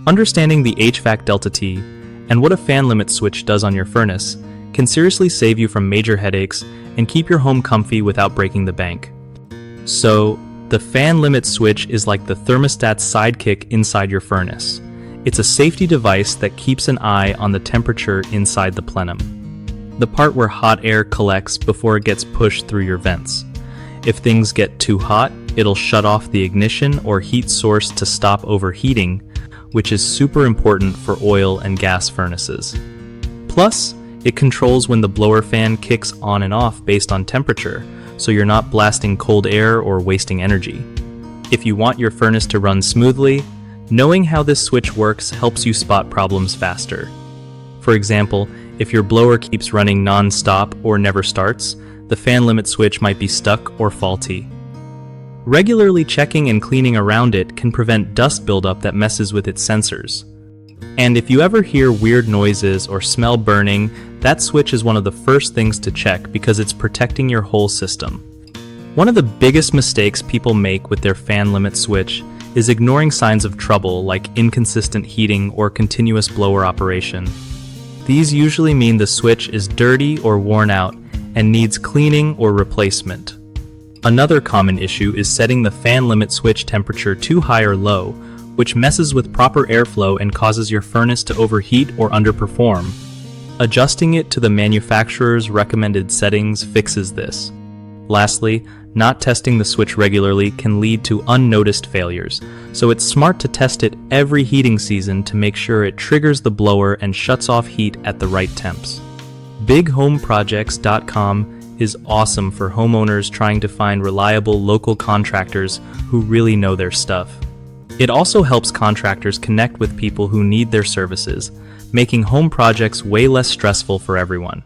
Understanding the HVAC delta T and what a fan limit switch does on your furnace can seriously save you from major headaches and keep your home comfy without breaking the bank. So, the fan limit switch is like the thermostat's sidekick inside your furnace. It's a safety device that keeps an eye on the temperature inside the plenum, the part where hot air collects before it gets pushed through your vents. If things get too hot, it'll shut off the ignition or heat source to stop overheating, which is super important for oil and gas furnaces. Plus, it controls when the blower fan kicks on and off based on temperature, so you're not blasting cold air or wasting energy. If you want your furnace to run smoothly, knowing how this switch works helps you spot problems faster. For example, if your blower keeps running non-stop or never starts, the fan limit switch might be stuck or faulty. Regularly checking and cleaning around it can prevent dust buildup that messes with its sensors. And if you ever hear weird noises or smell burning, that switch is one of the first things to check because it's protecting your whole system. One of the biggest mistakes people make with their fan limit switch is ignoring signs of trouble like inconsistent heating or continuous blower operation. These usually mean the switch is dirty or worn out and needs cleaning or replacement. Another common issue is setting the fan limit switch temperature too high or low, which messes with proper airflow and causes your furnace to overheat or underperform. Adjusting it to the manufacturer's recommended settings fixes this. Lastly, not testing the switch regularly can lead to unnoticed failures, so it's smart to test it every heating season to make sure it triggers the blower and shuts off heat at the right temps. BigHomeProjects.com is awesome for homeowners trying to find reliable local contractors who really know their stuff. It also helps contractors connect with people who need their services, making home projects way less stressful for everyone.